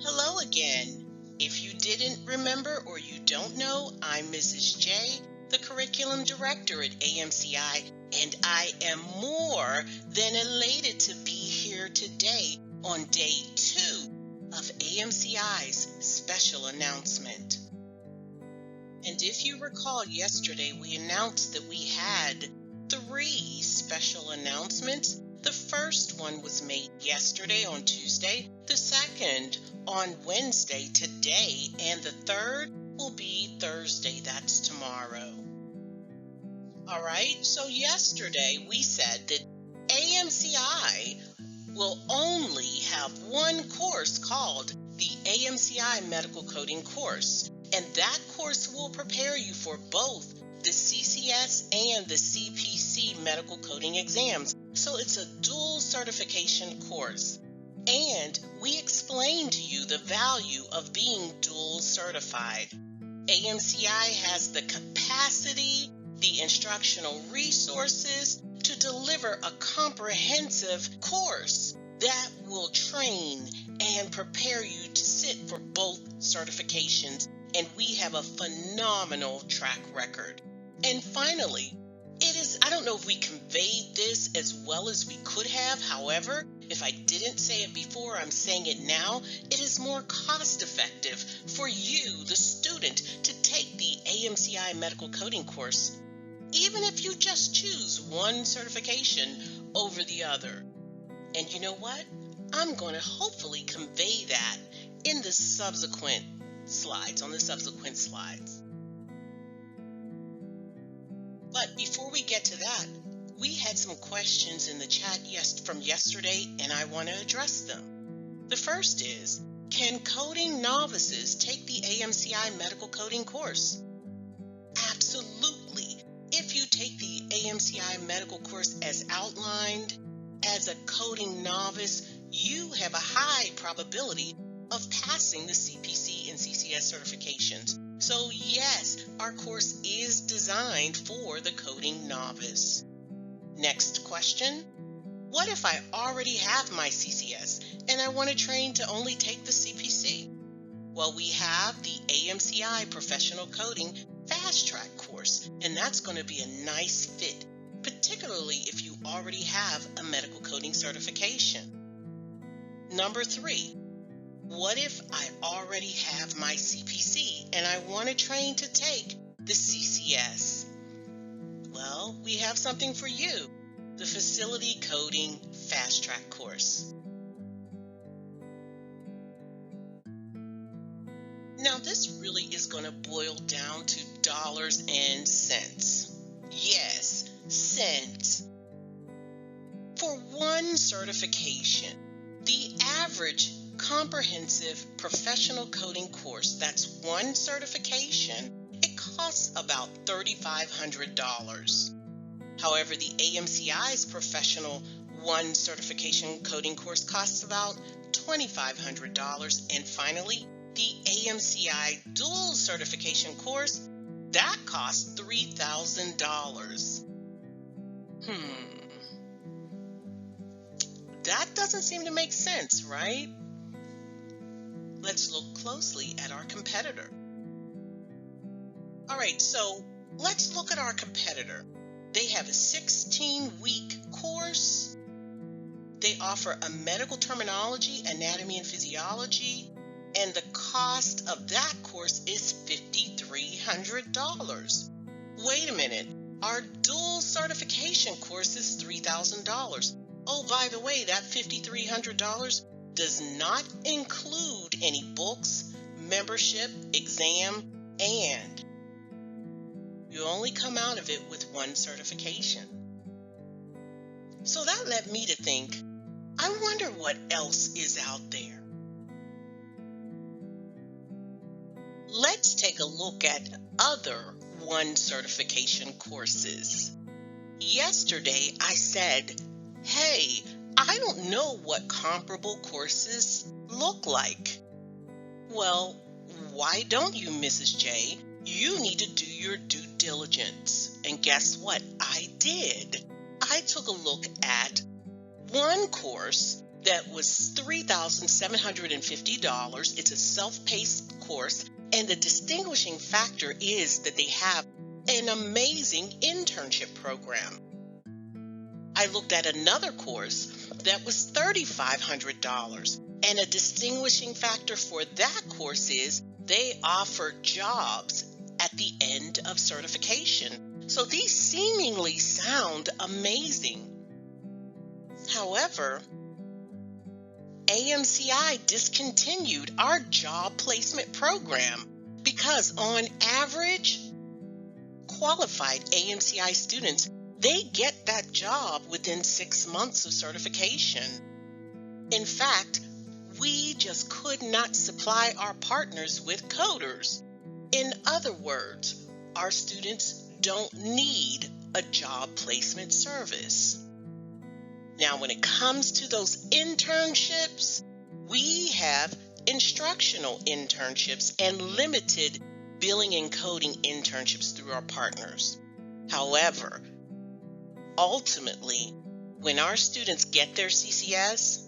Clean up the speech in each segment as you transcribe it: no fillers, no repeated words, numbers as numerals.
Hello again. If you didn't remember or you don't know, I'm Mrs. J, the Curriculum Director at AMCI, and I am more than elated to be here today on day 2 of AMCI's special announcement. And if you recall, yesterday we announced that we had 3 special announcements. The first one was made yesterday on Tuesday, the second on Wednesday today, and the third will be Thursday, that's tomorrow. All right, so yesterday we said that AMCI will only have one course called the AMCI Medical Coding course, and that course will prepare you for both the CCS and the CPC medical coding exams. So it's a dual certification course. And we explained to you the value of being dual certified. AMCI has the capacity, the instructional resources to deliver a comprehensive course that will train and prepare you to sit for both certifications. And we have a phenomenal track record. And finally, I don't know if we conveyed this as well as we could have. However, if I didn't say it before, I'm saying it now. It is more cost effective for you, the student, to take the AMCI medical coding course, even if you just choose one certification over the other. And you know what? I'm going to hopefully convey that in the subsequent slides, But before we get to that, we had some questions in the chat from yesterday, and I want to address them. The first is, can coding novices take the AMCI medical coding course? Absolutely. If you take the AMCI medical course as outlined, as a coding novice, you have a high probability of passing the CPC and CCS certifications. So yes, our course is designed for the coding novice. Next question. What if I already have my CCS and I want to train to only take the CPC? Well, we have the AMCI Professional Coding Fast Track course, and that's going to be a nice fit, particularly if you already have a medical coding certification. Number 3. What if I already have my CPC and I want to train to take the CCS? Well, we have something for you, the Facility Coding Fast Track course. Now, this really is going to boil down to dollars and cents. Yes, cents. For one certification, the average comprehensive professional coding course, that's one certification, it costs about $3,500. However, the AMCI's professional one certification coding course costs about $2,500. And finally, the AMCI dual certification course, that costs $3,000. That doesn't seem to make sense, right? Let's look closely at our competitor. All right, so let's look at our competitor. They have a 16-week course. They offer a medical terminology, anatomy and physiology, and the cost of that course is $5,300. Wait a minute, our dual certification course is $3,000. Oh, by the way, that $5,300 does not include any books, membership, exam, and you only come out of it with one certification. So that led me to think, I wonder what else is out there. Let's take a look at other one certification courses. Yesterday I said, hey, I don't know what comparable courses look like. Well, why don't you, Mrs. J? You need to do your due diligence. And guess what? I did. I took a look at one course that was $3,750. It's a self-paced course, and the distinguishing factor is that they have an amazing internship program. I looked at another course that was $3,500, and a distinguishing factor for that course is they offer jobs at the end of certification. So these seemingly sound amazing. However, AMCI discontinued our job placement program because on average, qualified AMCI students, they get that job within 6 months of certification. In fact, we just could not supply our partners with coders. In other words, our students don't need a job placement service. Now, when it comes to those internships, we have instructional internships and limited billing and coding internships through our partners. However, ultimately, when our students get their CCS,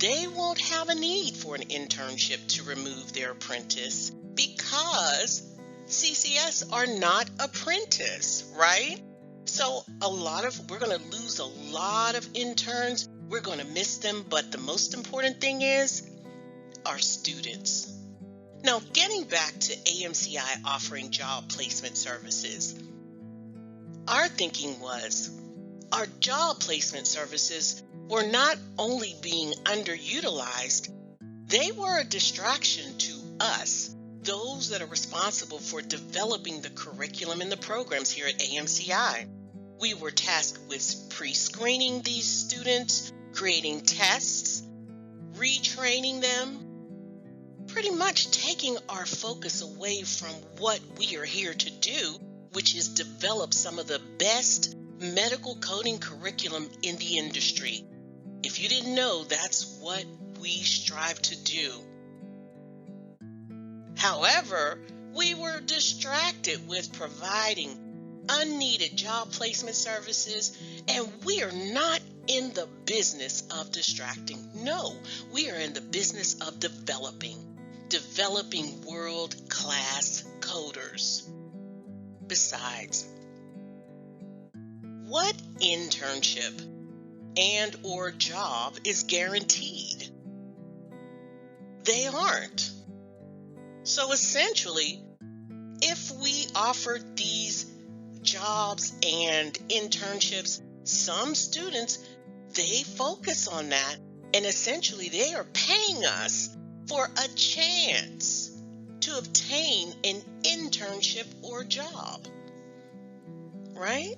they won't have a need for an internship to remove their apprentice because CCS are not apprentice, right? So we're going to lose a lot of interns. We're going to miss them. But the most important thing is our students. Now, getting back to AMCI offering job placement services, our thinking was our job placement services were not only being underutilized, they were a distraction to us, those that are responsible for developing the curriculum and the programs here at AMCI. We were tasked with pre-screening these students, creating tests, retraining them, pretty much taking our focus away from what we are here to do, which is develop some of the best medical coding curriculum in the industry. If you didn't know, that's what we strive to do. However, we were distracted with providing unneeded job placement services, and we are not in the business of distracting. No, we are in the business of developing world-class coders. Besides, what internship and or job is guaranteed? They aren't. So essentially, if we offered these jobs and internships, some students, they focus on that, and essentially they are paying us for a chance to obtain an internship or job, right?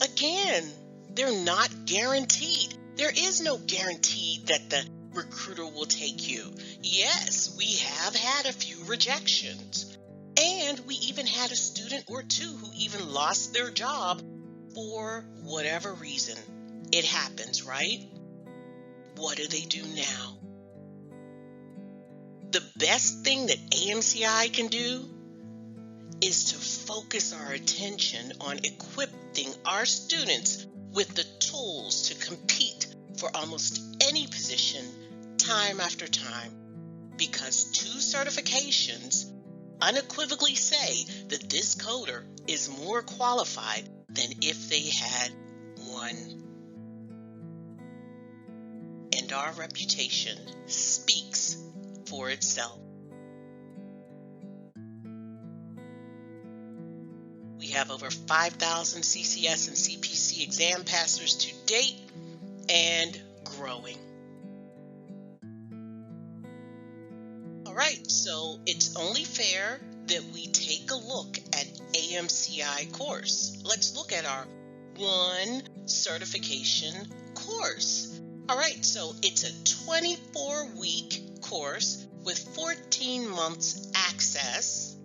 Again, they're not guaranteed. There is no guarantee that the recruiter will take you. Yes, we have had a few rejections. And we even had a student or two who even lost their job for whatever reason. It happens, right? What do they do now? The best thing that AMCI can do is to focus our attention on equipping our students with the tools to compete for almost any position time after time, because 2 certifications unequivocally say that this coder is more qualified than if they had 1. And our reputation speaks for itself. We have over 5,000 CCS and CPC exam passers to date and growing. All right, so it's only fair that we take a look at AMCI course. Let's look at our 1 certification course. All right, so it's a 24-week course with 14 months access.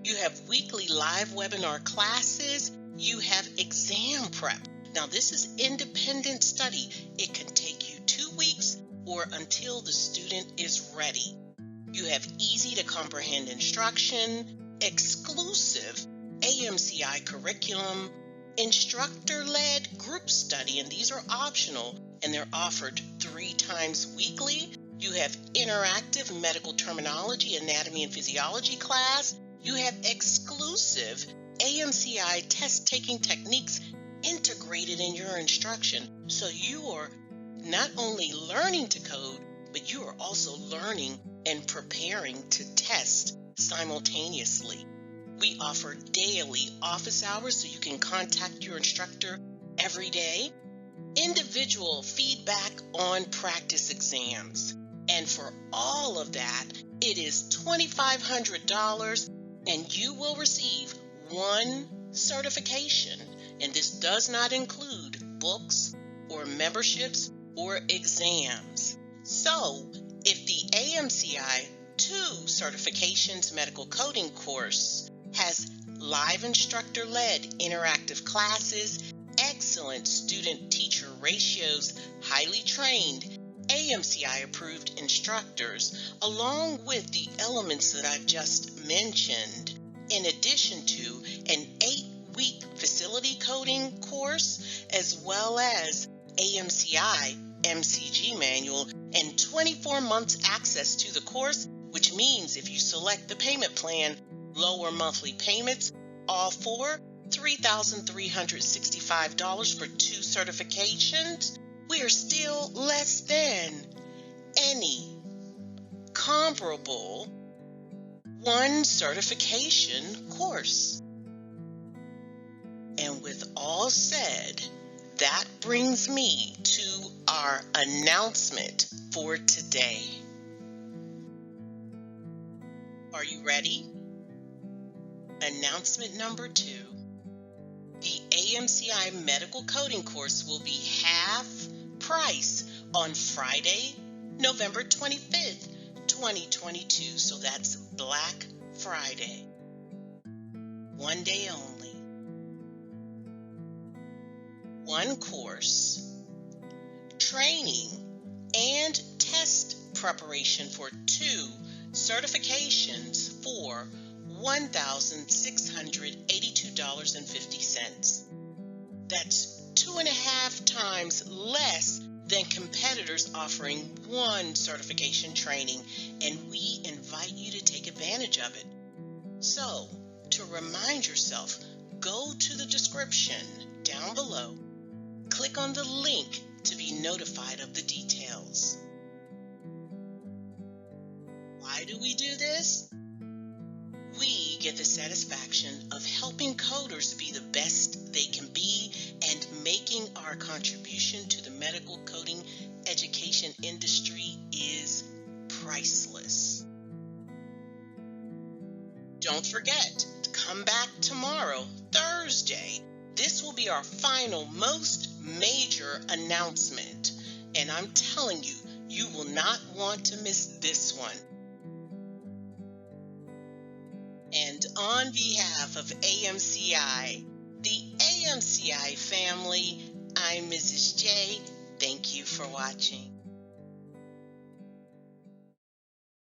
You have weekly live webinar classes. You have exam prep. Now, this is independent study. It can take you 2 weeks or until the student is ready. You have easy to comprehend instruction, exclusive AMCI curriculum, instructor-led group study, and these are optional, and they're offered 3 times weekly. You have interactive medical terminology, anatomy, and physiology class. You have exclusive AMCI test-taking techniques integrated in your instruction. So you are not only learning to code, but you are also learning and preparing to test simultaneously. We offer daily office hours so you can contact your instructor every day. Individual feedback on practice exams. And for all of that, it is $2,500, and you will receive 1 certification. And this does not include books or memberships or exams. So, if the AMCI 2 certifications medical coding course has live instructor-led interactive classes, excellent student-teacher ratios, highly trained AMCI-approved instructors, along with the elements that I've just mentioned, in addition to an 8-week facility coding course, as well as AMCI MCG manual and 24 months access to the course, which means if you select the payment plan, lower monthly payments, all for $3,365 for 2 certifications, we are still less than any comparable 1 certification course. And with all said, that brings me to our announcement for today. Are you ready? Announcement number 2. The AMCI medical coding course will be half price on Friday, November 25th, 2022. So that's Black Friday. 1 day only. 1 course. Training and test preparation for 2 certifications for $1,682.50. That's 2.5 times less than competitors offering 1 certification training, and we invite you to take advantage of it. So, to remind yourself, go to the description down below, click on the link to be notified of the details. Why do we do this? We get the satisfaction of helping coders be the best they can be and making our contribution to the medical coding education industry is priceless. Don't forget to come back tomorrow, Thursday. This will be our final, most major announcement. And I'm telling you, you will not want to miss this one. And on behalf of AMCI, the AMCI family, I'm Mrs. J. Thank you for watching.